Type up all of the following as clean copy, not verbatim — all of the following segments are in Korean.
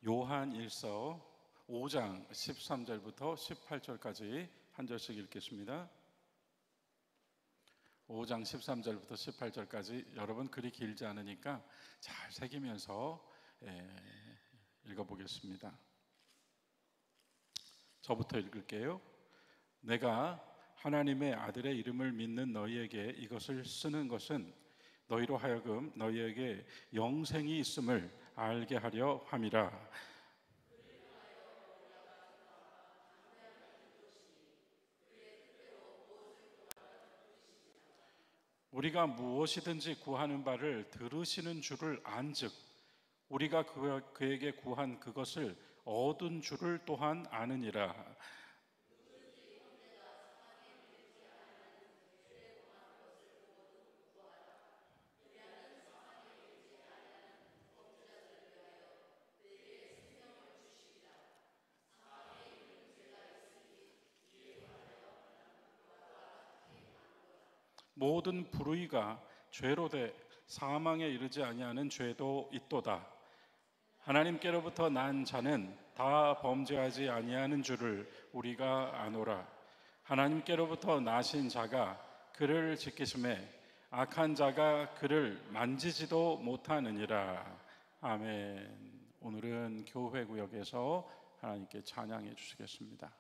요한일서 5장 13절부터 18절까지 한 절씩 읽겠습니다. 5장 13절부터 18절까지 여러분 글이 길지 않으니까 잘 새기면서 읽어보겠습니다. 저부터 읽을게요. 내가 하나님의 아들의 이름을 믿는 너희에게 이것을 쓰는 것은 너희로 하여금 너희에게 영생이 있음을 알게 하려 함이라. 우리가 무엇이든지 구하는 바를 들으시는 줄을 안즉 우리가 그에게 구한 그것을 얻은 줄을 또한 아느니라. 모든 불의가 죄로 돼 사망에 이르지 아니하는 죄도 있도다. 하나님께로부터 난 자는 다 범죄하지 아니하는 줄을 우리가 아노라. 하나님께로부터 나신 자가 그를 지키심에 악한 자가 그를 만지지도 못하느니라. 아멘. 오늘은 교회구역에서 하나님께 찬양해 주시겠습니다.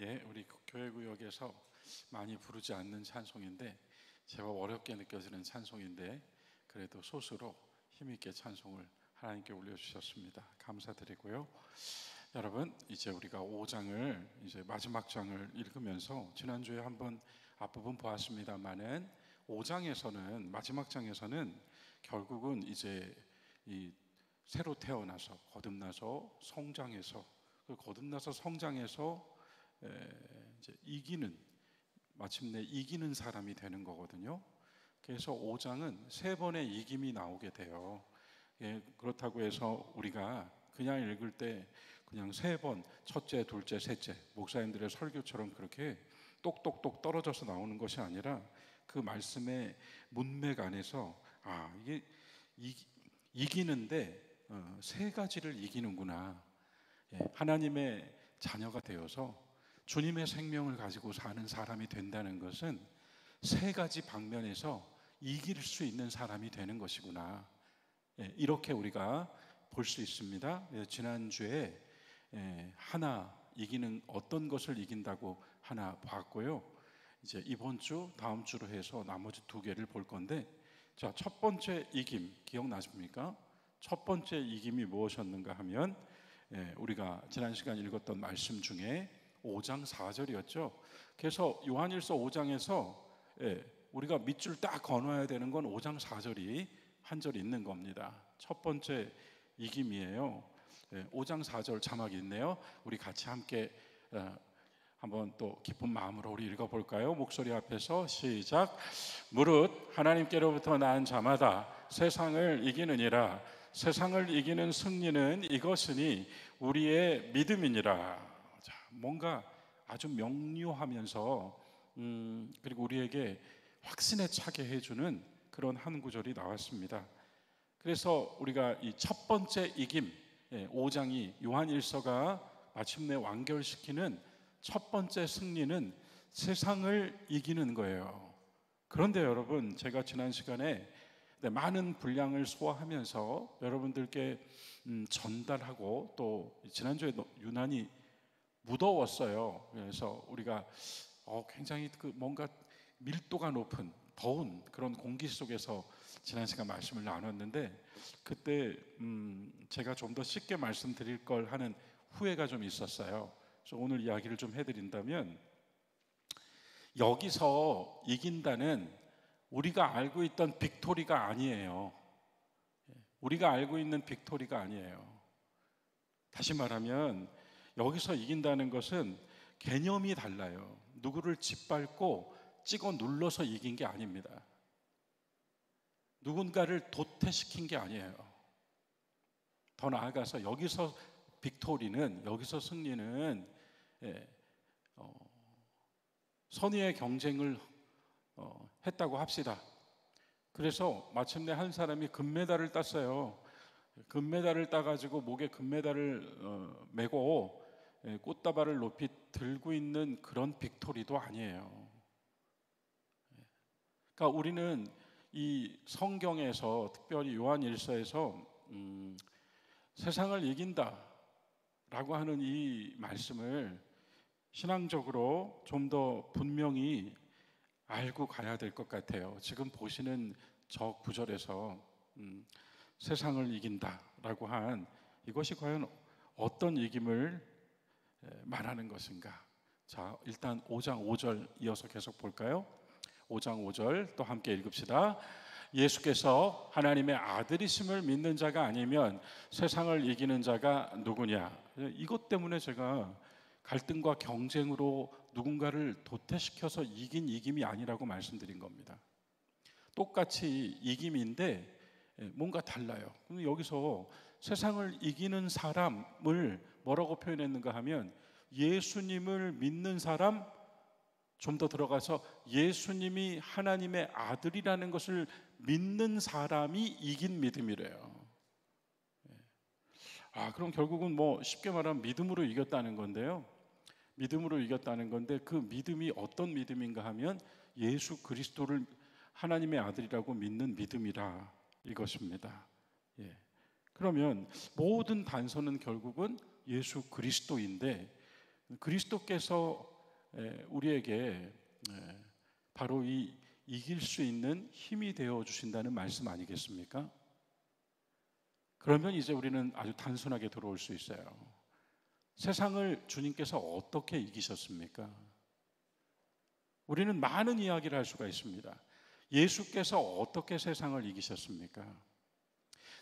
예, 우리 교회 구역에서 많이 부르지 않는 찬송인데 제가 어렵게 느껴지는 찬송인데 그래도 소수로 힘있게 찬송을 하나님께 올려주셨습니다. 감사드리고요. 여러분, 이제 우리가 5장을 이제 마지막 장을 읽으면서 지난주에 한번 앞부분 보았습니다만은 5장에서는 마지막 장에서는 결국은 이제 이 새로 태어나서 거듭나서 성장해서 그 거듭나서 성장해서 이제 마침내 이기는 사람이 되는 거거든요. 그래서 5장은 세 번의 이김이 나오게 돼요. 예, 그렇다고 해서 우리가 그냥 읽을 때 그냥 세 번, 첫째, 둘째, 셋째, 목사님들의 설교처럼 그렇게 똑똑똑 떨어져서 나오는 것이 아니라 그 말씀의 문맥 안에서 이게 이기는데 세 가지를 이기는구나. 예, 하나님의 자녀가 되어서 주님의 생명을 가지고 사는 사람이 된다는 것은 세 가지 방면에서 이길 수 있는 사람이 되는 것이구나. 예, 이렇게 우리가 볼 수 있습니다. 예, 지난주에 하나 이기는 어떤 것을 이긴다고 하나 봤고요. 이제 이번 주 다음 주로 해서 나머지 두 개를 볼 건데, 자, 첫 번째 이김 기억나십니까? 첫 번째 이김이 무엇이었는가 하면 우리가 지난 시간 읽었던 말씀 중에 5장 4절이었죠. 그래서 요한일서 5장에서 우리가 밑줄 딱 그어놔야 되는 건 5장 4절이 한 절 있는 겁니다. 첫 번째 이김이에요. 5장 4절 자막이 있네요. 우리 같이 함께 한번 또 기쁜 마음으로 우리 읽어볼까요? 목소리 앞에서 시작. 무릇 하나님께로부터 난 자마다 세상을 이기느니라. 세상을 이기는 승리는 이것이니 우리의 믿음이니라. 자, 뭔가 아주 명료하면서 그리고 우리에게 확신에 차게 해주는 그런 한 구절이 나왔습니다. 그래서 우리가 이 첫 번째 이김 5장이 요한일서가 마침내 완결시키는 첫 번째 승리는 세상을 이기는 거예요. 그런데 여러분, 제가 지난 시간에 많은 분량을 소화하면서 여러분들께 전달하고 또 지난주에 유난히 무더웠어요. 그래서 우리가 굉장히 뭔가 밀도가 높은 더운 그런 공기 속에서 지난 시간 말씀을 나눴는데 그때 제가 좀 더 쉽게 말씀드릴 걸 하는 후회가 좀 있었어요. 그래서 오늘 이야기를 좀 해드린다면 여기서 이긴다는 우리가 알고 있던 빅토리가 아니에요. 우리가 알고 있는 빅토리가 아니에요. 다시 말하면 여기서 이긴다는 것은 개념이 달라요. 누구를 짓밟고 찍어 눌러서 이긴 게 아닙니다. 누군가를 도태시킨 게 아니에요. 더 나아가서 여기서 빅토리는, 여기서 승리는 선의의 경쟁을 했다고 합시다. 그래서 마침내 한 사람이 금메달을 땄어요. 금메달을 따가지고 목에 금메달을 메고 꽃다발을 높이 들고 있는 그런 빅토리도 아니에요. 그러니까 우리는 이 성경에서 특별히 요한일서에서 세상을 이긴다라고 하는 이 말씀을 신앙적으로 좀 더 분명히 알고 가야 될 것 같아요. 지금 보시는 저 구절에서 세상을 이긴다라고 한 이것이 과연 어떤 이김을 말하는 것인가? 자, 일단 5장 5절 이어서 계속 볼까요? 5장 5절 또 함께 읽읍시다. 예수께서 하나님의 아들이심을 믿는 자가 아니면 세상을 이기는 자가 누구냐? 이것 때문에 제가 갈등과 경쟁으로 누군가를 도태시켜서 이긴 이김이 아니라고 말씀드린 겁니다. 똑같이 이김인데 뭔가 달라요. 여기서 세상을 이기는 사람을 뭐라고 표현했는가 하면 예수님을 믿는 사람, 좀 더 들어가서 예수님이 하나님의 아들이라는 것을 믿는 사람이 이긴 믿음이래요. 그럼 결국은 쉽게 말하면 믿음으로 이겼다는 건데요. 믿음으로 이겼다는 건데 그 믿음이 어떤 믿음인가 하면 예수 그리스도를 하나님의 아들이라고 믿는 믿음이라 이것입니다. 그러면 모든 단서는 결국은 예수 그리스도인데 그리스도께서 우리에게 바로 이 이길 수 있는 힘이 되어 주신다는 말씀 아니겠습니까? 그러면 이제 우리는 아주 단순하게 들어올 수 있어요. 세상을 주님께서 어떻게 이기셨습니까? 우리는 많은 이야기를 할 수가 있습니다. 예수께서 어떻게 세상을 이기셨습니까?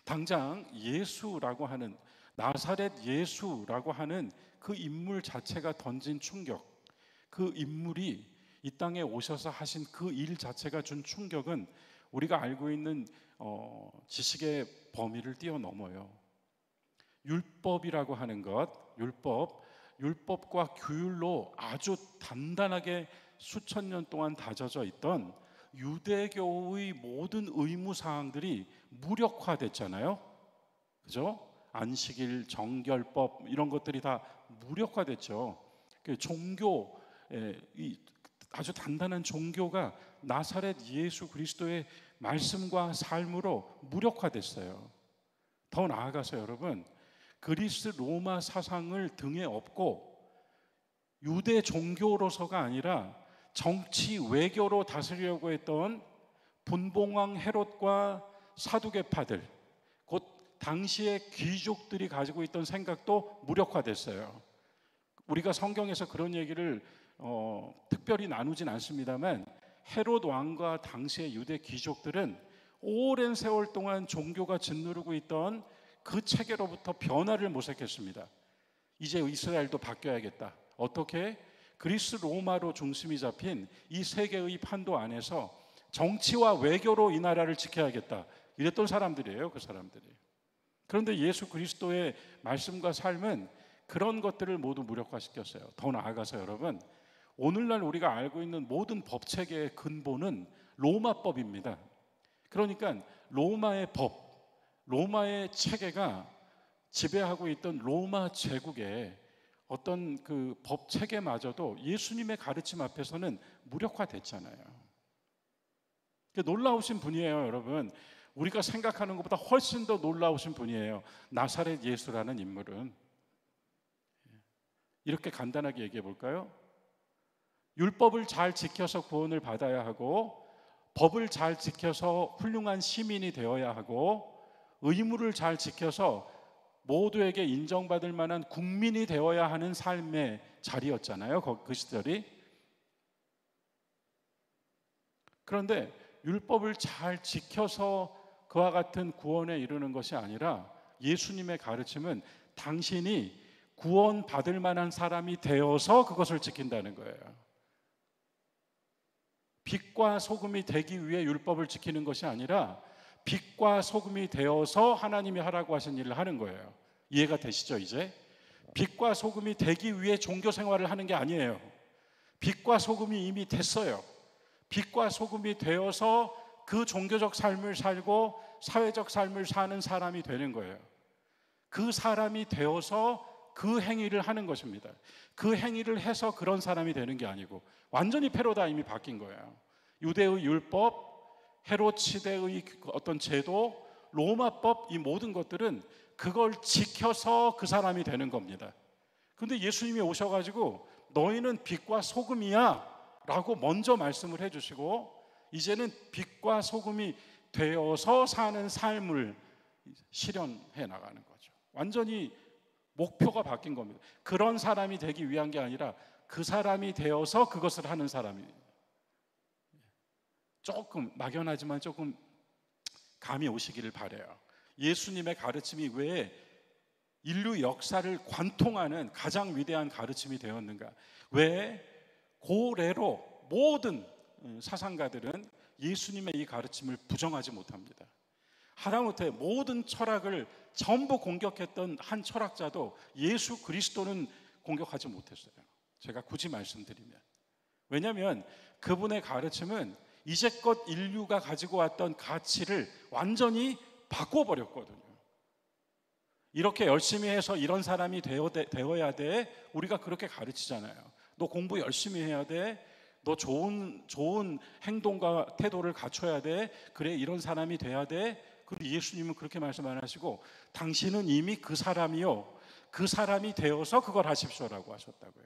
당장 예수라고 하는, 나사렛 예수라고 하는 그 인물 자체가 던진 충격, 그 인물이 이 땅에 오셔서 하신 그 일 자체가 준 충격은 우리가 알고 있는 지식의 범위를 뛰어넘어요. 율법이라고 하는 것, 율법과 규율로 아주 단단하게 수천 년 동안 다져져 있던 유대교의 모든 의무 사항들이 무력화됐잖아요. 그죠? 안식일, 정결법 이런 것들이 다 무력화됐죠. 종교, 이 아주 단단한 종교가 나사렛 예수 그리스도의 말씀과 삶으로 무력화됐어요. 더 나아가서 여러분, 그리스 로마 사상을 등에 업고 유대 종교로서가 아니라 정치 외교로 다스리려고 했던 분봉왕 헤롯과 사두개파들, 곧 당시의 귀족들이 가지고 있던 생각도 무력화됐어요. 우리가 성경에서 그런 얘기를 특별히 나누진 않습니다만, 헤롯 왕과 당시의 유대 귀족들은 오랜 세월 동안 종교가 짓누르고 있던 그 체계로부터 변화를 모색했습니다. 이제 이스라엘도 바뀌어야겠다. 어떻게? 그리스 로마로 중심이 잡힌 이 세계의 판도 안에서 정치와 외교로 이 나라를 지켜야겠다. 이랬던 사람들이에요, 그 사람들이. 그런데 예수 그리스도의 말씀과 삶은 그런 것들을 모두 무력화시켰어요. 더 나아가서 여러분, 오늘날 우리가 알고 있는 모든 법 체계의 근본은 로마법입니다. 그러니까 로마의 법, 로마의 체계가 지배하고 있던 로마 제국의 어떤 그 법 체계마저도 예수님의 가르침 앞에서는 무력화됐잖아요. 놀라우신 분이에요, 여러분. 우리가 생각하는 것보다 훨씬 더 놀라우신 분이에요. 나사렛 예수라는 인물은. 이렇게 간단하게 얘기해 볼까요? 율법을 잘 지켜서 구원을 받아야 하고, 법을 잘 지켜서 훌륭한 시민이 되어야 하고, 의무를 잘 지켜서 모두에게 인정받을 만한 국민이 되어야 하는 삶의 자리였잖아요, 그 시절이. 그런데 율법을 잘 지켜서 그와 같은 구원에 이르는 것이 아니라 예수님의 가르침은 당신이 구원받을 만한 사람이 되어서 그것을 지킨다는 거예요. 빛과 소금이 되기 위해 율법을 지키는 것이 아니라 빛과 소금이 되어서 하나님이 하라고 하신 일을 하는 거예요. 이해가 되시죠, 이제? 빛과 소금이 되기 위해 종교 생활을 하는 게 아니에요. 빛과 소금이 이미 됐어요. 빛과 소금이 되어서 그 종교적 삶을 살고 사회적 삶을 사는 사람이 되는 거예요. 그 사람이 되어서 그 행위를 하는 것입니다. 그 행위를 해서 그런 사람이 되는 게 아니고 완전히 패러다임이 바뀐 거예요. 유대의 율법, 헤롯 시대의 어떤 제도, 로마법, 이 모든 것들은 그걸 지켜서 그 사람이 되는 겁니다. 그런데 예수님이 오셔가지고 너희는 빛과 소금이야 라고 먼저 말씀을 해주시고, 이제는 빛과 소금이 되어서 사는 삶을 실현해 나가는 거죠. 완전히 목표가 바뀐 겁니다. 그런 사람이 되기 위한 게 아니라 그 사람이 되어서 그것을 하는 사람입니다. 조금 막연하지만 조금 감이 오시기를 바라요. 예수님의 가르침이 왜 인류 역사를 관통하는 가장 위대한 가르침이 되었는가? 왜 고래로 모든 사상가들은 예수님의 이 가르침을 부정하지 못합니다. 하다못해 모든 철학을 전부 공격했던 한 철학자도 예수 그리스도는 공격하지 못했어요. 제가 굳이 말씀드리면. 왜냐하면 그분의 가르침은 이제껏 인류가 가지고 왔던 가치를 완전히 바꿔버렸거든요. 이렇게 열심히 해서 이런 사람이 되어야 돼. 우리가 그렇게 가르치잖아요. 너 공부 열심히 해야 돼. 너 좋은 행동과 태도를 갖춰야 돼. 그래, 이런 사람이 돼야 돼. 그리고 예수님은 그렇게 말씀 안 하시고 당신은 이미 그 사람이요, 그 사람이 되어서 그걸 하십시오라고 하셨다고요.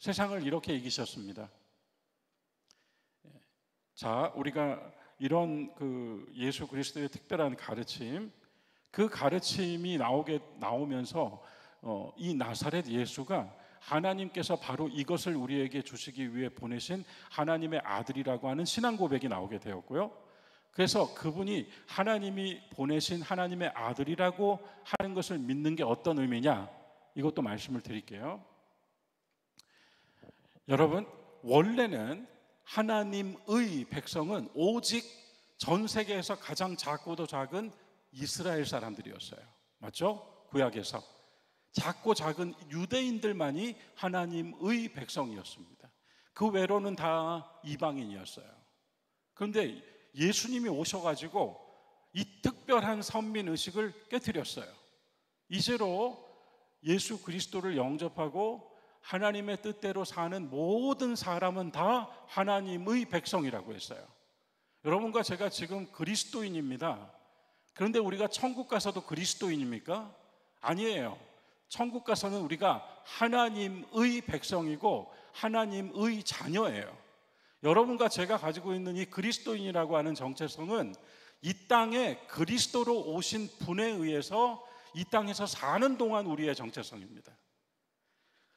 세상을 이렇게 이기셨습니다. 자, 우리가 이런 예수 그리스도의 특별한 가르침, 그 가르침이 나오면서 이 나사렛 예수가 하나님께서 바로 이것을 우리에게 주시기 위해 보내신 하나님의 아들이라고 하는 신앙 고백이 나오게 되었고요. 그래서 그분이 하나님이 보내신 하나님의 아들이라고 하는 것을 믿는 게 어떤 의미냐, 이것도 말씀을 드릴게요. 여러분, 원래는 하나님의 백성은 오직 전 세계에서 가장 작고도 작은 이스라엘 사람들이었어요. 맞죠? 구약에서 작고 작은 유대인들만이 하나님의 백성이었습니다. 그 외로는 다 이방인이었어요. 그런데 예수님이 오셔가지고 이 특별한 선민의식을 깨뜨렸어요. 이제로 예수 그리스도를 영접하고 하나님의 뜻대로 사는 모든 사람은 다 하나님의 백성이라고 했어요. 여러분과 제가 지금 그리스도인입니다. 그런데 우리가 천국 가서도 그리스도인입니까? 아니에요. 천국 가서는 우리가 하나님의 백성이고 하나님의 자녀예요. 여러분과 제가 가지고 있는 이 그리스도인이라고 하는 정체성은 이 땅에 그리스도로 오신 분에 의해서 이 땅에서 사는 동안 우리의 정체성입니다.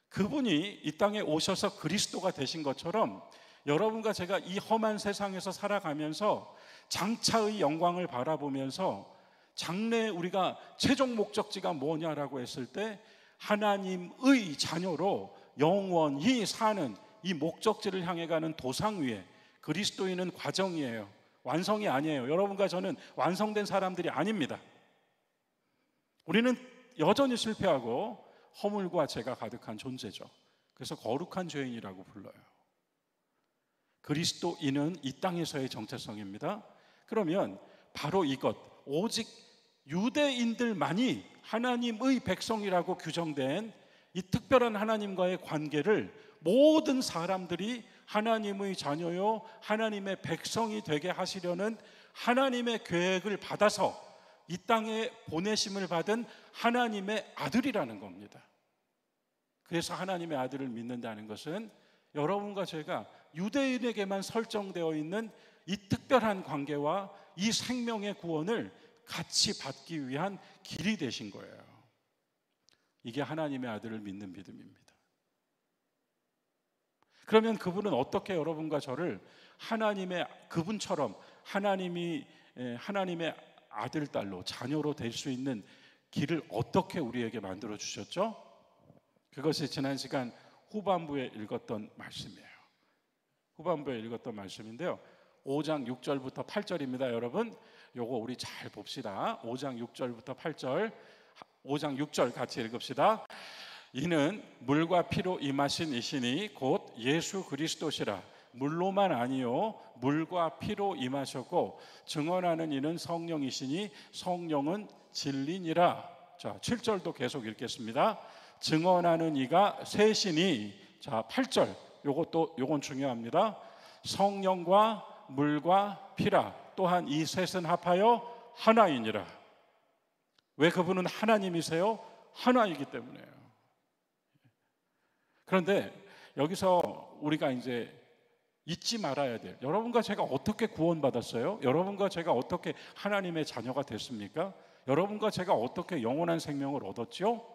그분이 이 땅에 오셔서 그리스도가 되신 것처럼 여러분과 제가 이 험한 세상에서 살아가면서 장차의 영광을 바라보면서 장래에 우리가 최종 목적지가 뭐냐라고 했을 때 하나님의 자녀로 영원히 사는 이 목적지를 향해 가는 도상 위에, 그리스도인은 과정이에요. 완성이 아니에요. 여러분과 저는 완성된 사람들이 아닙니다. 우리는 여전히 실패하고 허물과 죄가 가득한 존재죠. 그래서 거룩한 죄인이라고 불러요. 그리스도인은 이 땅에서의 정체성입니다. 그러면 바로 이것, 오직 유대인들만이 하나님의 백성이라고 규정된 이 특별한 하나님과의 관계를 모든 사람들이 하나님의 자녀요 하나님의 백성이 되게 하시려는 하나님의 계획을 받아서 이 땅에 보내심을 받은 하나님의 아들이라는 겁니다. 그래서 하나님의 아들을 믿는다는 것은 여러분과 제가 유대인에게만 설정되어 있는 이 특별한 관계와 이 생명의 구원을 같이 받기 위한 길이 되신 거예요. 이게 하나님의 아들을 믿는 믿음입니다. 그러면 그분은 어떻게 여러분과 저를 그분처럼 하나님의 아들, 딸로, 자녀로 될 수 있는 길을 어떻게 우리에게 만들어 주셨죠? 그것이 지난 시간 후반부에 읽었던 말씀이에요. 후반부에 읽었던 말씀인데요, 5장 6절부터 8절입니다. 여러분, 요거 우리 잘 봅시다. 5장 6절부터 8절, 5장 6절 같이 읽읍시다. 이는 물과 피로 임하신 이시니 곧 예수 그리스도시라. 물로만 아니요 물과 피로 임하셨고 증언하는 이는 성령이시니 성령은 진리니라. 자, 7절도 계속 읽겠습니다. 증언하는 이가 셋이니, 자 8절, 요건 중요합니다. 성령과 물과 피라. 또한 이 셋은 합하여 하나이니라. 왜 그분은 하나님이세요? 하나이기 때문에요. 그런데 여기서 우리가 이제 잊지 말아야 될, 여러분과 제가 어떻게 구원받았어요? 여러분과 제가 어떻게 하나님의 자녀가 됐습니까? 여러분과 제가 어떻게 영원한 생명을 얻었죠?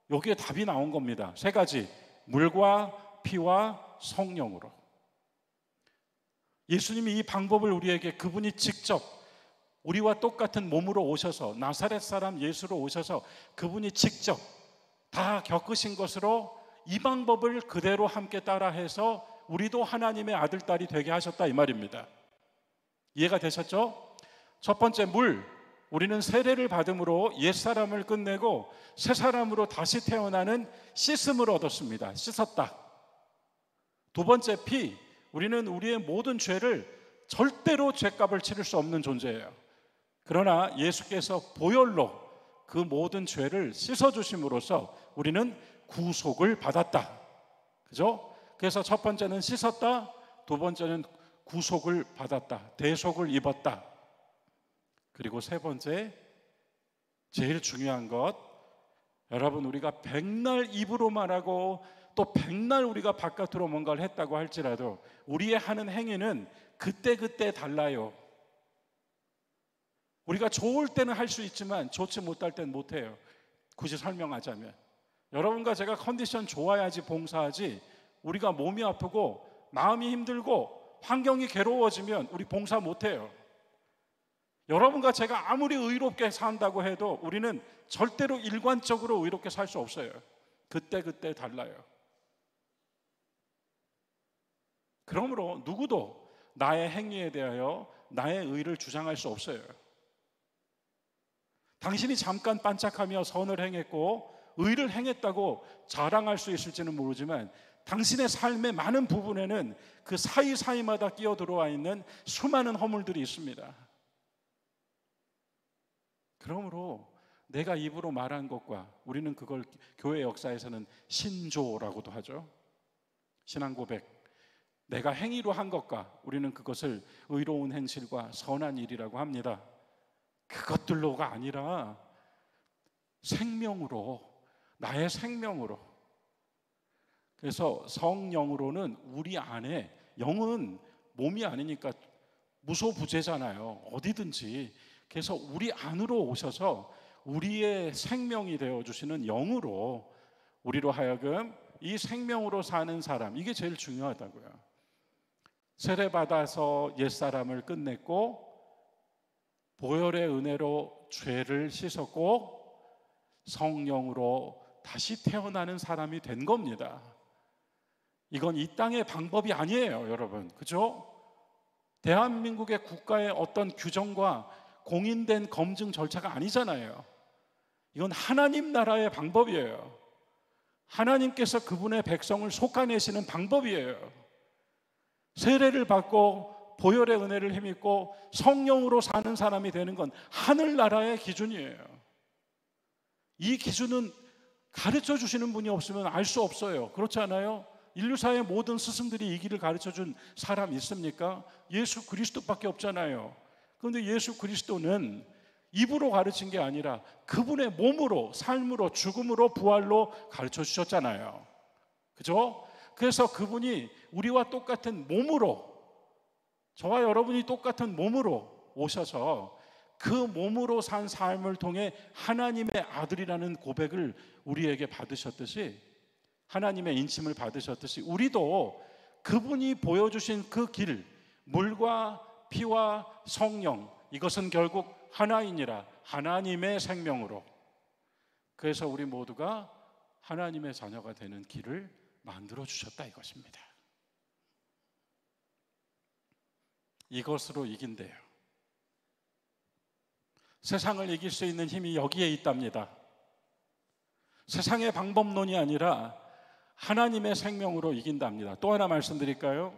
여기에 답이 나온 겁니다. 세 가지: 물과 피와 성령으로. 예수님이 이 방법을 우리에게, 그분이 직접 우리와 똑같은 몸으로 오셔서, 나사렛 사람 예수로 오셔서 그분이 직접 다 겪으신 것으로 이 방법을 그대로 함께 따라해서 우리도 하나님의 아들, 딸이 되게 하셨다, 이 말입니다. 이해가 되셨죠? 첫 번째, 물. 우리는 세례를 받음으로 옛사람을 끝내고 새 사람으로 다시 태어나는 씻음을 얻었습니다. 씻었다. 두 번째, 피. 우리는 우리의 모든 죄를, 절대로 죄값을 치를 수 없는 존재예요. 그러나 예수께서 보혈로 그 모든 죄를 씻어주심으로써 우리는 구속을 받았다. 그죠? 그래서 첫 번째는 씻었다, 두 번째는 구속을 받았다, 대속을 입었다. 그리고 세 번째, 제일 중요한 것, 여러분, 우리가 백날 입으로 말하고 또 백날 우리가 바깥으로 뭔가를 했다고 할지라도 우리의 하는 행위는 그때그때 달라요. 우리가 좋을 때는 할 수 있지만 좋지 못할 때는 못해요. 굳이 설명하자면 여러분과 제가 컨디션 좋아야지 봉사하지, 우리가 몸이 아프고 마음이 힘들고 환경이 괴로워지면 우리 봉사 못해요. 여러분과 제가 아무리 의롭게 산다고 해도 우리는 절대로 일관적으로 의롭게 살 수 없어요. 그때그때 달라요. 그러므로 누구도 나의 행위에 대하여 나의 의를 주장할 수 없어요. 당신이 잠깐 반짝하며 선을 행했고 의를 행했다고 자랑할 수 있을지는 모르지만 당신의 삶의 많은 부분에는 그 사이사이마다 끼어 들어와 있는 수많은 허물들이 있습니다. 그러므로 내가 입으로 말한 것과, 우리는 그걸 교회 역사에서는 신조라고도 하죠. 신앙 고백, 내가 행위로 한 것과 우리는 그것을 의로운 행실과 선한 일이라고 합니다. 그것들로가 아니라 생명으로, 나의 생명으로. 그래서 성령으로는 우리 안에, 영은 몸이 아니니까 무소부재잖아요. 어디든지. 그래서 우리 안으로 오셔서 우리의 생명이 되어주시는 영으로 우리로 하여금 이 생명으로 사는 사람, 이게 제일 중요하다고요. 세례받아서 옛사람을 끝냈고 보혈의 은혜로 죄를 씻었고 성령으로 다시 태어나는 사람이 된 겁니다. 이건 이 땅의 방법이 아니에요, 여러분. 그죠? 대한민국의 국가의 어떤 규정과 공인된 검증 절차가 아니잖아요. 이건 하나님 나라의 방법이에요. 하나님께서 그분의 백성을 솎아내시는 방법이에요. 세례를 받고 보혈의 은혜를 힘입고 성령으로 사는 사람이 되는 건 하늘나라의 기준이에요. 이 기준은 가르쳐 주시는 분이 없으면 알 수 없어요. 그렇지 않아요? 인류사의 모든 스승들이 이 길을 가르쳐 준 사람 있습니까? 예수 그리스도밖에 없잖아요. 그런데 예수 그리스도는 입으로 가르친 게 아니라 그분의 몸으로, 삶으로, 죽음으로, 부활로 가르쳐 주셨잖아요. 그죠? 그래서 그분이 우리와 똑같은 몸으로, 저와 여러분이 똑같은 몸으로 오셔서 그 몸으로 산 삶을 통해 하나님의 아들이라는 고백을 우리에게 받으셨듯이, 하나님의 인침을 받으셨듯이 우리도 그분이 보여주신 그 길, 물과 피와 성령, 이것은 결국 하나이니라, 하나님의 생명으로. 그래서 우리 모두가 하나님의 자녀가 되는 길을 만들어 주셨다, 이것입니다. 이것으로 이긴대요. 세상을 이길 수 있는 힘이 여기에 있답니다. 세상의 방법론이 아니라 하나님의 생명으로 이긴답니다. 또 하나 말씀드릴까요?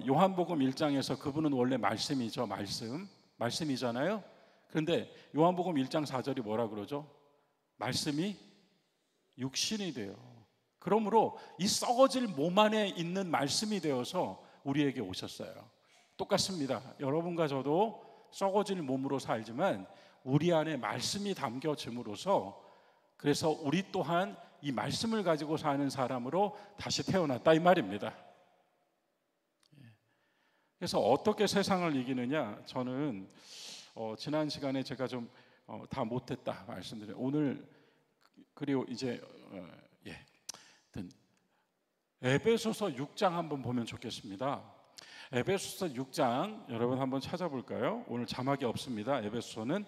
요한복음 1장에서 그분은 원래 말씀이죠. 말씀이잖아요. 그런데 요한복음 1장 4절이 뭐라 그러죠? 말씀이 육신이 돼요. 그러므로 이 썩어질 몸 안에 있는 말씀이 되어서 우리에게 오셨어요. 똑같습니다. 여러분과 저도 썩어질 몸으로 살지만 우리 안에 말씀이 담겨짐으로써, 그래서 우리 또한 이 말씀을 가지고 사는 사람으로 다시 태어났다, 이 말입니다. 그래서 어떻게 세상을 이기느냐, 저는 지난 시간에 제가 좀 다 못했다 말씀드려요. 오늘 그리고 이제 에베소서 6장 한번 보면 좋겠습니다. 에베소서 6장 여러분 한번 찾아볼까요? 오늘 자막이 없습니다. 에베소서는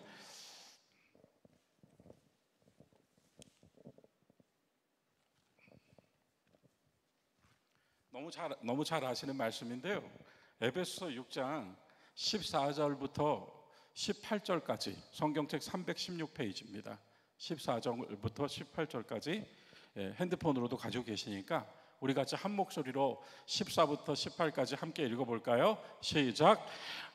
너무 잘 아시는 말씀인데요. 에베소서 6장 14절부터 18절까지 성경책 316페이지입니다. 14절부터 18절까지 핸드폰으로도 가지고 계시니까 우리 같이 한 목소리로 14부터 18까지 함께 읽어볼까요? 시작.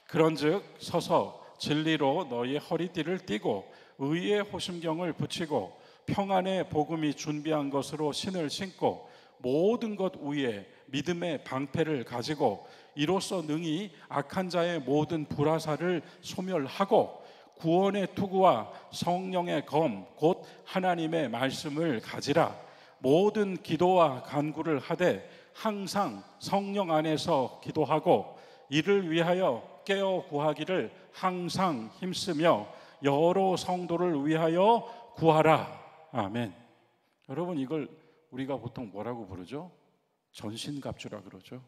그런즉 서서 진리로 너희의 허리띠를 띠고 의의 호심경을 붙이고 평안의 복음이 준비한 것으로 신을 신고 모든 것 위에 믿음의 방패를 가지고 이로써 능히 악한 자의 모든 불화살을 소멸하고 구원의 투구와 성령의 검 곧 하나님의 말씀을 가지라. 모든 기도와 간구를 하되 항상 성령 안에서 기도하고 이를 위하여 깨어 구하기를 항상 힘쓰며 여러 성도를 위하여 구하라. 아멘. 여러분, 이걸 우리가 보통 뭐라고 부르죠? 전신갑주라 그러죠.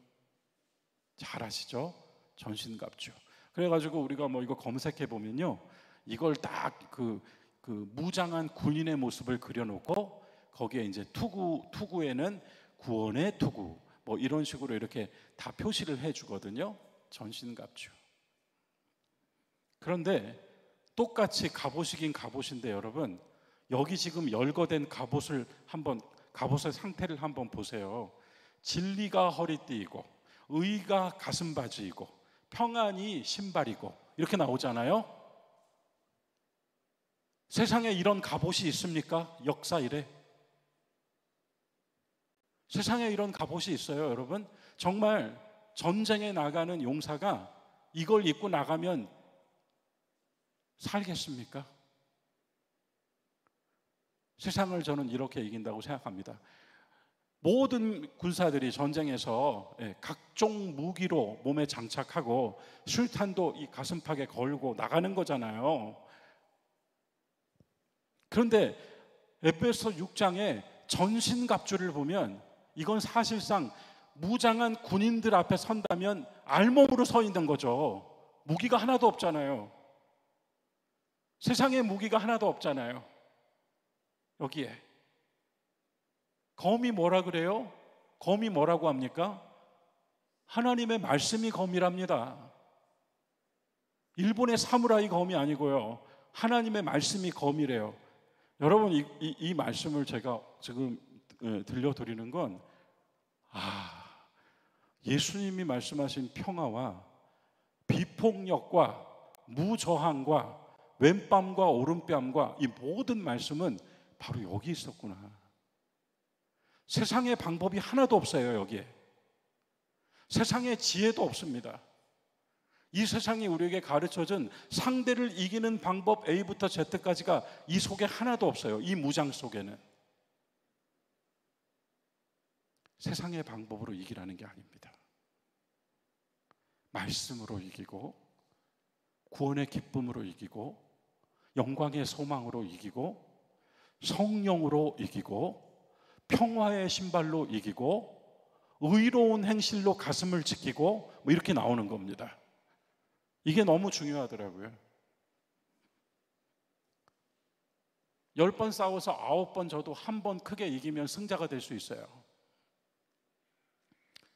잘 아시죠? 전신갑주. 그래가지고 우리가 뭐 이거 검색해 보면요, 이걸 딱 그 무장한 군인의 모습을 그려놓고 거기에 이제 투구에는 구원의 투구 뭐 이런 식으로 이렇게 다 표시를 해주거든요. 전신갑주. 그런데 똑같이 갑옷이긴 갑옷인데 여러분, 여기 지금 열거된 갑옷의 상태를 한번 보세요. 진리가 허리띠이고 의가 가슴바지이고 평안이 신발이고 이렇게 나오잖아요. 세상에 이런 갑옷이 있습니까? 역사 이래. 세상에 이런 갑옷이 있어요, 여러분? 정말 전쟁에 나가는 용사가 이걸 입고 나가면 살겠습니까? 세상을 저는 이렇게 이긴다고 생각합니다. 모든 군사들이 전쟁에서 각종 무기로 몸에 장착하고 술탄도 이 가슴팍에 걸고 나가는 거잖아요. 그런데 에베소 6장에 전신갑주를 보면 이건 사실상 무장한 군인들 앞에 선다면 알몸으로 서 있는 거죠. 무기가 하나도 없잖아요. 세상에 무기가 하나도 없잖아요. 여기에 검이 뭐라 그래요? 검이 뭐라고 합니까? 하나님의 말씀이 검이랍니다. 일본의 사무라이 검이 아니고요, 하나님의 말씀이 검이래요. 여러분, 이 말씀을 제가 지금 들려드리는 건 예수님이 말씀하신 평화와 비폭력과 무저항과 왼뺨과 오른뺨과 이 모든 말씀은 바로 여기 있었구나. 세상의 방법이 하나도 없어요. 여기에 세상의 지혜도 없습니다. 이 세상이 우리에게 가르쳐준 상대를 이기는 방법 A부터 Z까지가 이 속에 하나도 없어요. 이 무장 속에는. 세상의 방법으로 이기라는 게 아닙니다. 말씀으로 이기고 구원의 기쁨으로 이기고 영광의 소망으로 이기고 성령으로 이기고 평화의 신발로 이기고 의로운 행실로 가슴을 지키고 뭐 이렇게 나오는 겁니다. 이게 너무 중요하더라고요. 10번 싸워서 9번 져도 한 번 크게 이기면 승자가 될 수 있어요.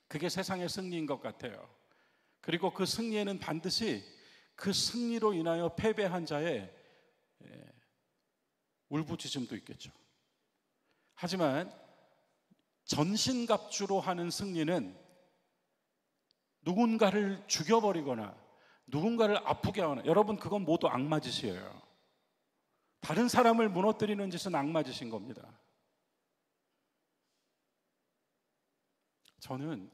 그게 세상의 승리인 것 같아요. 그리고 그 승리에는 반드시 그 승리로 인하여 패배한 자의 울부짖음도 있겠죠. 하지만 전신갑주로 하는 승리는 누군가를 죽여버리거나 누군가를 아프게 하거나, 여러분 그건 모두 악마짓이에요. 다른 사람을 무너뜨리는 짓은 악마짓인 겁니다. 저는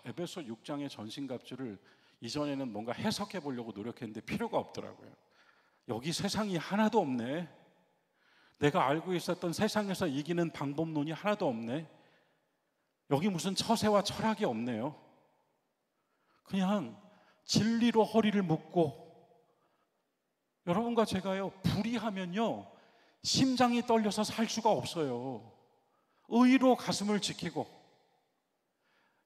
에베소 6장의 전신갑주를 이전에는 뭔가 해석해 보려고 노력했는데 필요가 없더라고요. 여기 세상이 하나도 없네. 내가 알고 있었던 세상에서 이기는 방법론이 하나도 없네. 여기 무슨 처세와 철학이 없네요. 그냥 진리로 허리를 묶고, 여러분과 제가요, 불의하면요 심장이 떨려서 살 수가 없어요. 의로 가슴을 지키고,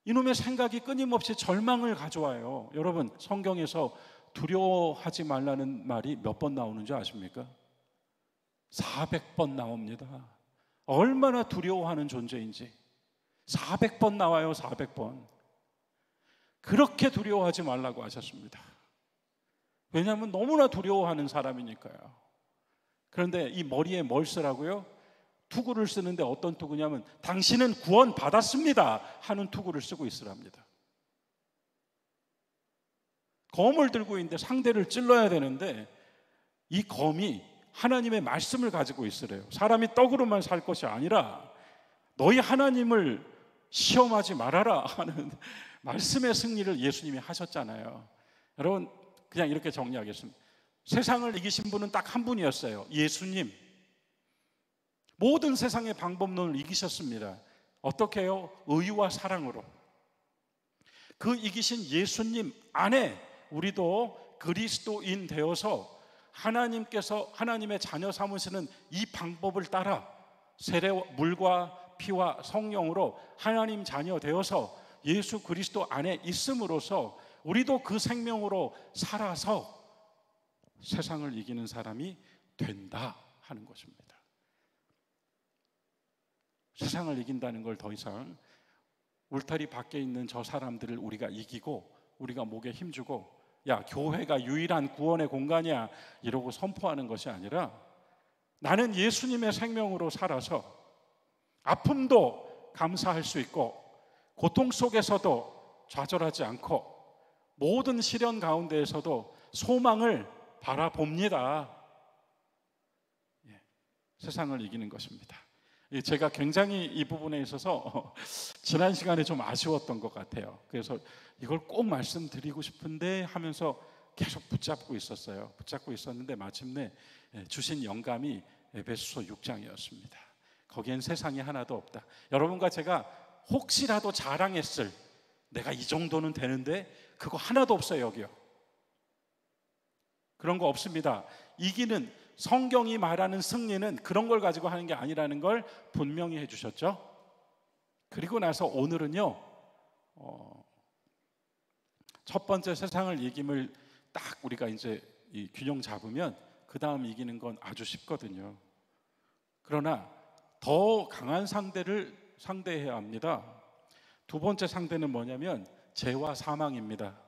이놈의 생각이 끊임없이 절망을 가져와요. 여러분, 성경에서 두려워하지 말라는 말이 몇 번 나오는지 아십니까? 400번 나옵니다. 얼마나 두려워하는 존재인지 400번 나와요. 400번. 그렇게 두려워하지 말라고 하셨습니다. 왜냐하면 너무나 두려워하는 사람이니까요. 그런데 이 머리에 뭘 쓰라고요? 투구를 쓰는데 어떤 투구냐면 당신은 구원 받았습니다 하는 투구를 쓰고 있으랍니다. 검을 들고 있는데 상대를 찔러야 되는데 이 검이 하나님의 말씀을 가지고 있으래요. 사람이 떡으로만 살 것이 아니라 너희 하나님을 시험하지 말아라 하는 말씀의 승리를 예수님이 하셨잖아요. 여러분, 그냥 이렇게 정리하겠습니다. 세상을 이기신 분은 딱 한 분이었어요. 예수님. 모든 세상의 방법론을 이기셨습니다. 어떻게 해요? 의와 사랑으로. 그 이기신 예수님 안에 우리도 그리스도인 되어서 하나님께서 하나님의 자녀 삼으시는 이 방법을 따라 물과 피와 성령으로 하나님 자녀 되어서 예수 그리스도 안에 있음으로써 우리도 그 생명으로 살아서 세상을 이기는 사람이 된다 하는 것입니다. 세상을 이긴다는 걸 더 이상 울타리 밖에 있는 저 사람들을 우리가 이기고 우리가 목에 힘주고 야, 교회가 유일한 구원의 공간이야 이러고 선포하는 것이 아니라 나는 예수님의 생명으로 살아서 아픔도 감사할 수 있고 고통 속에서도 좌절하지 않고 모든 시련 가운데에서도 소망을 바라봅니다. 세상을 이기는 것입니다. 제가 굉장히 이 부분에 있어서 지난 시간에 좀 아쉬웠던 것 같아요. 그래서 이걸 꼭 말씀드리고 싶은데 하면서 계속 붙잡고 있었는데 마침내 주신 영감이 에베소서 6장이었습니다. 거기엔 세상이 하나도 없다. 여러분과 제가 혹시라도 자랑했을 내가 이 정도는 되는데 그거 하나도 없어요. 여기요. 그런 거 없습니다. 이기는 성경이 말하는 승리는 그런 걸 가지고 하는 게 아니라는 걸 분명히 해주셨죠. 그리고 나서 오늘은요, 첫 번째 세상을 이김을 딱 우리가 이제 이 균형 잡으면 그 다음 이기는 건 아주 쉽거든요. 그러나 더 강한 상대를 상대해야 합니다. 두 번째 상대는 뭐냐면 죄와 사망입니다.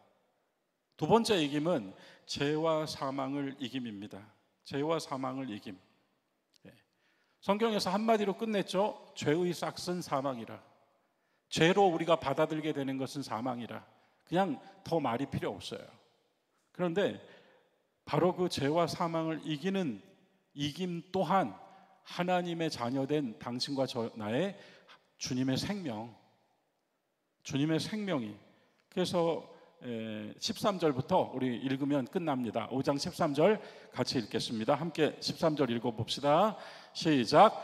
두 번째 이김은 죄와 사망을 이김입니다. 죄와 사망을 이김. 성경에서 한마디로 끝냈죠. 죄의 싹은 사망이라. 죄로 우리가 받아들게 되는 것은 사망이라. 그냥 더 말이 필요 없어요. 그런데 바로 그 죄와 사망을 이기는 이김 또한 하나님의 자녀된 당신과 나의 주님의 생명이. 그래서 13절부터 우리 읽으면 끝납니다. 5장 13절 같이 읽겠습니다. 함께 13절 읽어봅시다. 시작.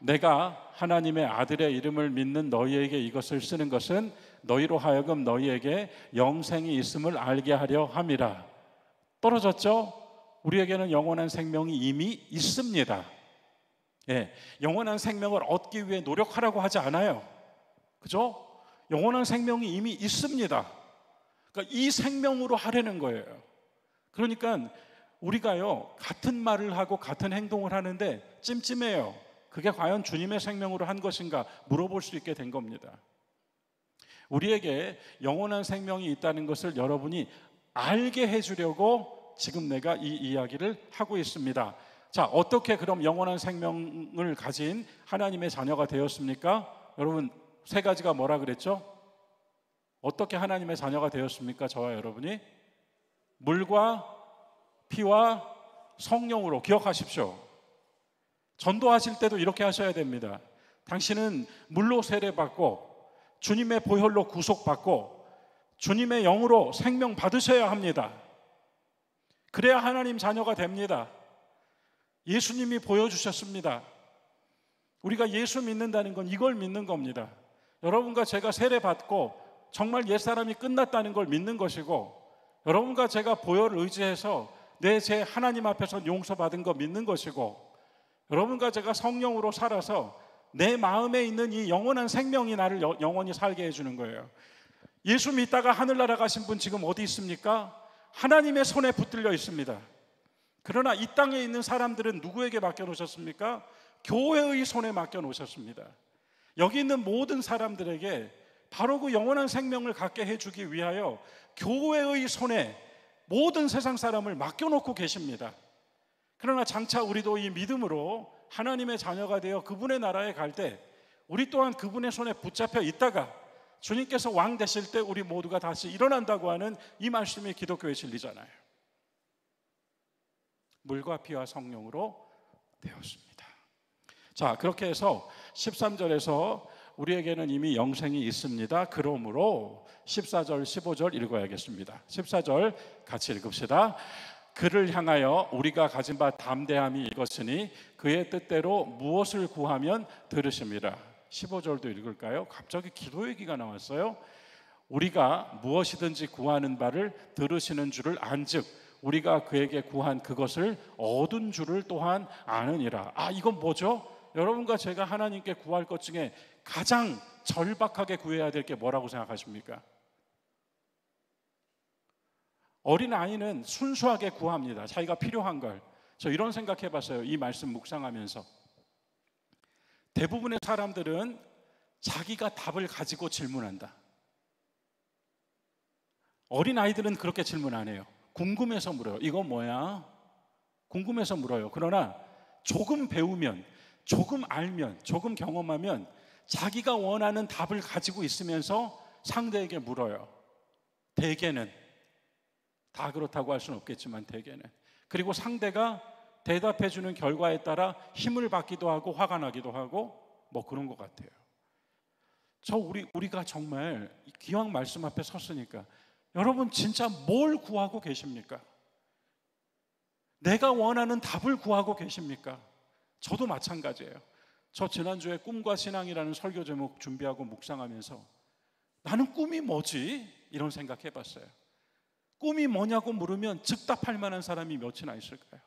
내가 하나님의 아들의 이름을 믿는 너희에게 이것을 쓰는 것은 너희로 하여금 너희에게 영생이 있음을 알게 하려 함이라. 떨어졌죠? 우리에게는 영원한 생명이 이미 있습니다. 영원한 생명을 얻기 위해 노력하라고 하지 않아요. 그죠? 영원한 생명이 이미 있습니다. 그러니까 이 생명으로 하려는 거예요. 그러니까 우리가요, 같은 말을 하고 같은 행동을 하는데 찜찜해요. 그게 과연 주님의 생명으로 한 것인가 물어볼 수 있게 된 겁니다. 우리에게 영원한 생명이 있다는 것을 여러분이 알게 해주려고 지금 내가 이 이야기를 하고 있습니다. 자, 어떻게 그럼 영원한 생명을 가진 하나님의 자녀가 되었습니까? 여러분, 세 가지가 뭐라 그랬죠? 어떻게 하나님의 자녀가 되었습니까? 저와 여러분이 물과 피와 성령으로. 기억하십시오. 전도하실 때도 이렇게 하셔야 됩니다. 당신은 물로 세례받고 주님의 보혈로 구속받고 주님의 영으로 생명 받으셔야 합니다. 그래야 하나님 자녀가 됩니다. 예수님이 보여주셨습니다. 우리가 예수 믿는다는 건 이걸 믿는 겁니다. 여러분과 제가 세례받고 정말 옛사람이 끝났다는 걸 믿는 것이고, 여러분과 제가 보혈을 의지해서 내 죄 하나님 앞에서 용서받은 거 믿는 것이고, 여러분과 제가 성령으로 살아서 내 마음에 있는 이 영원한 생명이 나를 영원히 살게 해주는 거예요. 예수 믿다가 하늘나라 가신 분 지금 어디 있습니까? 하나님의 손에 붙들려 있습니다. 그러나 이 땅에 있는 사람들은 누구에게 맡겨놓으셨습니까? 교회의 손에 맡겨놓으셨습니다. 여기 있는 모든 사람들에게 바로 그 영원한 생명을 갖게 해주기 위하여 교회의 손에 모든 세상 사람을 맡겨놓고 계십니다. 그러나 장차 우리도 이 믿음으로 하나님의 자녀가 되어 그분의 나라에 갈 때 우리 또한 그분의 손에 붙잡혀 있다가 주님께서 왕 되실 때 우리 모두가 다시 일어난다고 하는 이 말씀이 기독교의 진리잖아요. 물과 피와 성령으로 되었습니다. 자, 그렇게 해서 13절에서 우리에게는 이미 영생이 있습니다. 그러므로 14절 15절 읽어야겠습니다. 14절 같이 읽읍시다. 그를 향하여 우리가 가진 바 담대함이 이것이니 그의 뜻대로 무엇을 구하면 들으십니다. 15절도 읽을까요? 갑자기 기도 얘기가 나왔어요. 우리가 무엇이든지 구하는 바를 들으시는 줄을 안즉 우리가 그에게 구한 그것을 얻은 줄을 또한 아느니라. 이건 뭐죠? 여러분과 제가 하나님께 구할 것 중에 가장 절박하게 구해야 될 게 뭐라고 생각하십니까? 어린아이는 순수하게 구합니다. 자기가 필요한 걸. 저 이런 생각해 봤어요. 이 말씀 묵상하면서. 대부분의 사람들은 자기가 답을 가지고 질문한다. 어린아이들은 그렇게 질문 안 해요. 궁금해서 물어요. 이거 뭐야? 궁금해서 물어요. 그러나 조금 배우면, 조금 알면, 조금 경험하면 자기가 원하는 답을 가지고 있으면서 상대에게 물어요. 대개는. 다 그렇다고 할 수는 없겠지만 대개는. 그리고 상대가 대답해 주는 결과에 따라 힘을 받기도 하고 화가 나기도 하고 뭐 그런 것 같아요. 우리가 정말 기왕 말씀 앞에 섰으니까 여러분 진짜 뭘 구하고 계십니까? 내가 원하는 답을 구하고 계십니까? 저도 마찬가지예요. 저 지난주에 꿈과 신앙이라는 설교 제목 준비하고 묵상하면서 나는 꿈이 뭐지? 이런 생각 해봤어요. 꿈이 뭐냐고 물으면 즉답할 만한 사람이 몇이나 있을까요?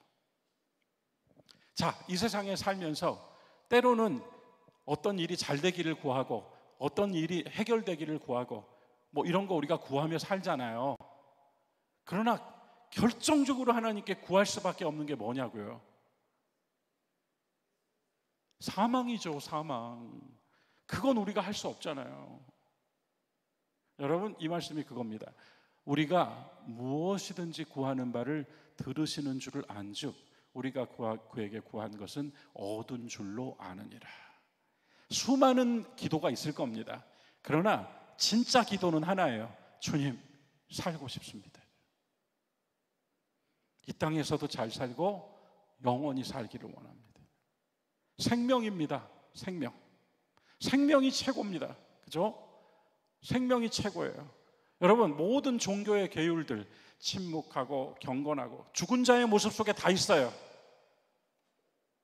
자, 이 세상에 살면서 때로는 어떤 일이 잘 되기를 구하고 어떤 일이 해결되기를 구하고 뭐 이런 거 우리가 구하며 살잖아요. 그러나 결정적으로 하나님께 구할 수밖에 없는 게 뭐냐고요? 사망이죠, 사망. 그건 우리가 할 수 없잖아요. 여러분, 이 말씀이 그겁니다. 우리가 무엇이든지 구하는 바를 들으시는 줄을 안즉 우리가 그에게 구한 것은 얻은 줄로 아느니라. 수많은 기도가 있을 겁니다. 그러나 진짜 기도는 하나예요. 주님, 살고 싶습니다. 이 땅에서도 잘 살고 영원히 살기를 원합니다. 생명입니다. 생명. 생명이 최고입니다. 그죠? 생명이 최고예요. 여러분, 모든 종교의 계율들 침묵하고 경건하고 죽은 자의 모습 속에 다 있어요.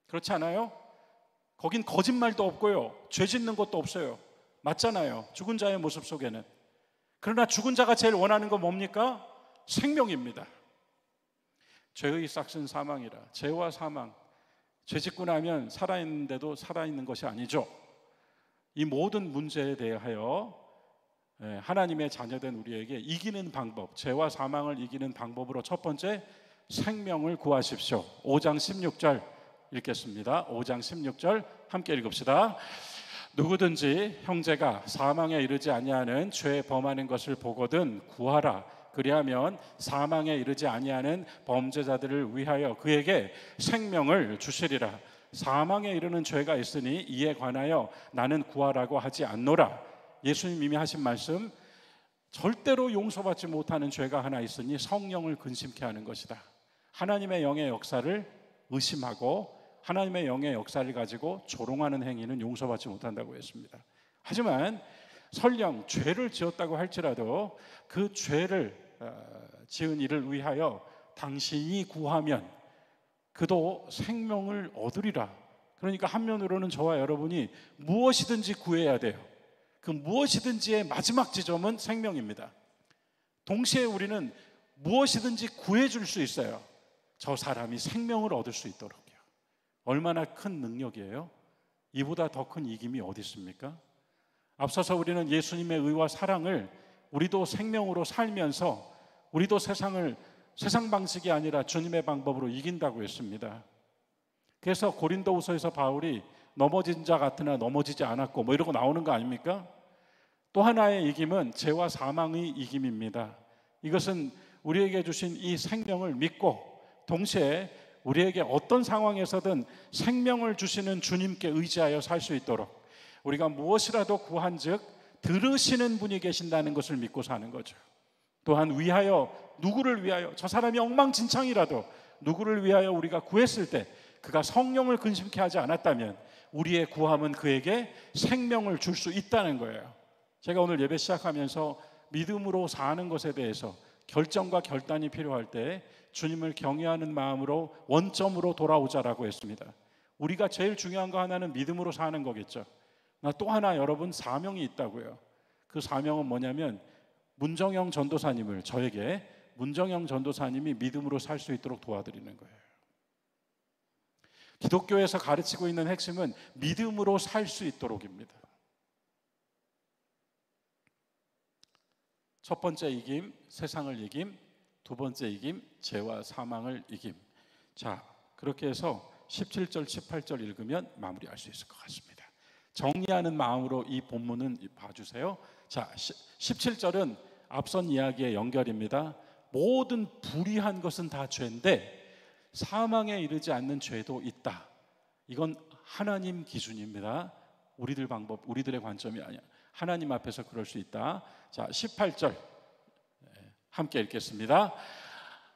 그렇지 않아요? 거긴 거짓말도 없고요, 죄 짓는 것도 없어요. 맞잖아요, 죽은 자의 모습 속에는. 그러나 죽은 자가 제일 원하는 건 뭡니까? 생명입니다. 죄의 싹슨 사망이라. 죄와 사망, 죄 짓고 나면 살아있는데도 살아있는 것이 아니죠. 이 모든 문제에 대하여 하나님의 자녀된 우리에게 이기는 방법, 죄와 사망을 이기는 방법으로 첫 번째, 생명을 구하십시오. 5장 16절 읽겠습니다. 5장 16절 함께 읽읍시다. 누구든지 형제가 사망에 이르지 아니하는 죄 범하는 것을 보거든 구하라. 그리하면 사망에 이르지 아니하는 범죄자들을 위하여 그에게 생명을 주시리라. 사망에 이르는 죄가 있으니 이에 관하여 나는 구하라고 하지 않노라. 예수님 이미 하신 말씀, 절대로 용서받지 못하는 죄가 하나 있으니 성령을 근심케 하는 것이다. 하나님의 영의 역사를 의심하고 하나님의 영의 역사를 가지고 조롱하는 행위는 용서받지 못한다고 했습니다. 하지만 설령 죄를 지었다고 할지라도 그 죄를 지은 이를 위하여 당신이 구하면 그도 생명을 얻으리라. 그러니까 한면으로는 저와 여러분이 무엇이든지 구해야 돼요. 그 무엇이든지의 마지막 지점은 생명입니다. 동시에 우리는 무엇이든지 구해줄 수 있어요. 저 사람이 생명을 얻을 수 있도록요. 얼마나 큰 능력이에요? 이보다 더 큰 이김이 어디 있습니까? 앞서서 우리는 예수님의 의와 사랑을 우리도 생명으로 살면서 우리도 세상 방식이 아니라 주님의 방법으로 이긴다고 했습니다. 그래서 고린도후서에서 바울이 넘어진 자 같으나 넘어지지 않았고 뭐 이러고 나오는 거 아닙니까? 또 하나의 이김은 죄와 사망의 이김입니다. 이것은 우리에게 주신 이 생명을 믿고 동시에 우리에게 어떤 상황에서든 생명을 주시는 주님께 의지하여 살 수 있도록 우리가 무엇이라도 구한즉 들으시는 분이 계신다는 것을 믿고 사는 거죠. 또한 누구를 위하여, 저 사람이 엉망진창이라도 누구를 위하여 우리가 구했을 때 그가 성령을 근심케 하지 않았다면 우리의 구함은 그에게 생명을 줄 수 있다는 거예요. 제가 오늘 예배 시작하면서 믿음으로 사는 것에 대해서 결정과 결단이 필요할 때 주님을 경외하는 마음으로 원점으로 돌아오자라고 했습니다. 우리가 제일 중요한 거 하나는 믿음으로 사는 거겠죠. 또 하나 여러분 사명이 있다고요. 그 사명은 뭐냐면 문정영 전도사님을, 저에게 문정영 전도사님이 믿음으로 살 수 있도록 도와드리는 거예요. 기독교에서 가르치고 있는 핵심은 믿음으로 살 수 있도록입니다. 첫 번째 이김, 세상을 이김. 두 번째 이김, 죄와 사망을 이김. 자, 그렇게 해서 17절, 18절 읽으면 마무리할 수 있을 것 같습니다. 정리하는 마음으로 이 본문은 봐주세요. 자, 17절은 앞선 이야기의 연결입니다. 모든 불의한 것은 다 죄인데 사망에 이르지 않는 죄도 있다. 이건 하나님 기준입니다. 우리들 방법, 우리들의 관점이 아니야. 하나님 앞에서 그럴 수 있다. 자, 18절 함께 읽겠습니다.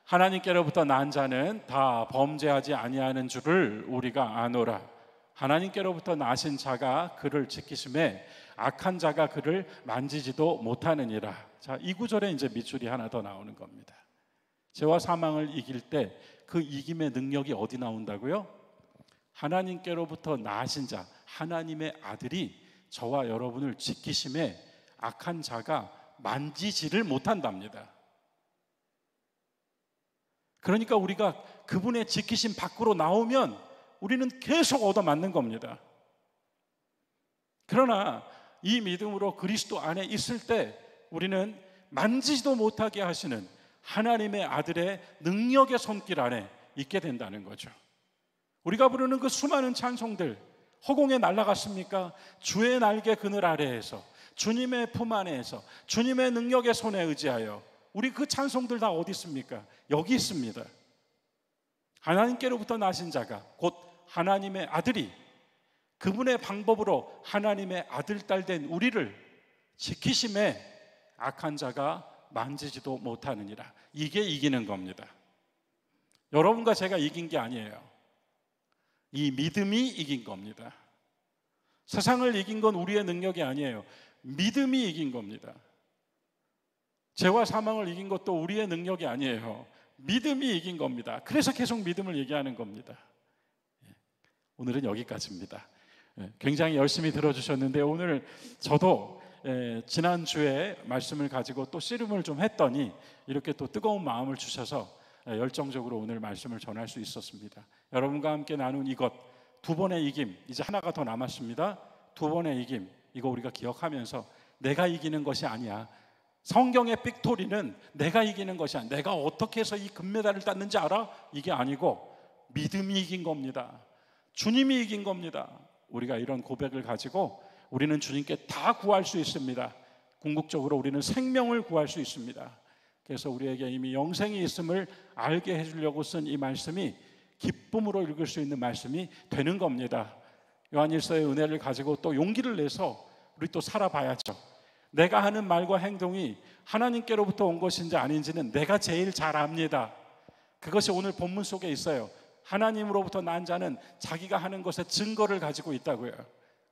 하나님께로부터 난 자는 다 범죄하지 아니하는 줄을 우리가 아노라. 하나님께로부터 나신 자가 그를 지키심에 악한 자가 그를 만지지도 못하느니라. 자, 이 구절에 이제 밑줄이 하나 더 나오는 겁니다. 죄와 사망을 이길 때 그 이김의 능력이 어디 나온다고요? 하나님께로부터 나신 자, 하나님의 아들이 저와 여러분을 지키심에 악한 자가 만지지를 못한답니다. 그러니까 우리가 그분의 지키심 밖으로 나오면 우리는 계속 얻어맞는 겁니다. 그러나 이 믿음으로 그리스도 안에 있을 때 우리는 만지지도 못하게 하시는 하나님의 아들의 능력의 손길 안에 있게 된다는 거죠. 우리가 부르는 그 수많은 찬송들 허공에 날아갔습니까? 주의 날개 그늘 아래에서, 주님의 품 안에서, 주님의 능력의 손에 의지하여. 우리 그 찬송들 다 어디 있습니까? 여기 있습니다. 하나님께로부터 나신 자가 곧 하나님의 아들이 그분의 방법으로 하나님의 아들, 딸 된 우리를 지키심에 악한 자가 만지지도 못하느니라. 이게 이기는 겁니다. 여러분과 제가 이긴 게 아니에요. 이 믿음이 이긴 겁니다. 세상을 이긴 건 우리의 능력이 아니에요. 믿음이 이긴 겁니다. 죄와 사망을 이긴 것도 우리의 능력이 아니에요. 믿음이 이긴 겁니다. 그래서 계속 믿음을 얘기하는 겁니다. 오늘은 여기까지입니다. 굉장히 열심히 들어주셨는데 오늘 저도 지난주에 말씀을 가지고 또 씨름을 좀 했더니 이렇게 또 뜨거운 마음을 주셔서 열정적으로 오늘 말씀을 전할 수 있었습니다. 여러분과 함께 나눈 이것, 두 번의 이김, 이제 하나가 더 남았습니다. 두 번의 이김, 이거 우리가 기억하면서 내가 이기는 것이 아니야. 성경의 빅토리는 내가 이기는 것이 아니야. 내가 어떻게 해서 이 금메달을 땄는지 알아? 이게 아니고 믿음이 이긴 겁니다. 주님이 이긴 겁니다. 우리가 이런 고백을 가지고 우리는 주님께 다 구할 수 있습니다. 궁극적으로 우리는 생명을 구할 수 있습니다. 그래서 우리에게 이미 영생이 있음을 알게 해주려고 쓴 이 말씀이 기쁨으로 읽을 수 있는 말씀이 되는 겁니다. 요한일서의 은혜를 가지고 또 용기를 내서 우리 또 살아봐야죠. 내가 하는 말과 행동이 하나님께로부터 온 것인지 아닌지는 내가 제일 잘 압니다. 그것이 오늘 본문 속에 있어요. 하나님으로부터 난 자는 자기가 하는 것에 증거를 가지고 있다고요.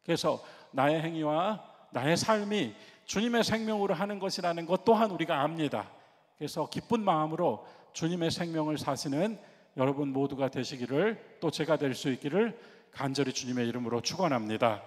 그래서 나의 행위와 나의 삶이 주님의 생명으로 하는 것이라는 것 또한 우리가 압니다. 그래서 기쁜 마음으로 주님의 생명을 사시는 여러분 모두가 되시기를, 또 제가 될 수 있기를 간절히 주님의 이름으로 축원합니다.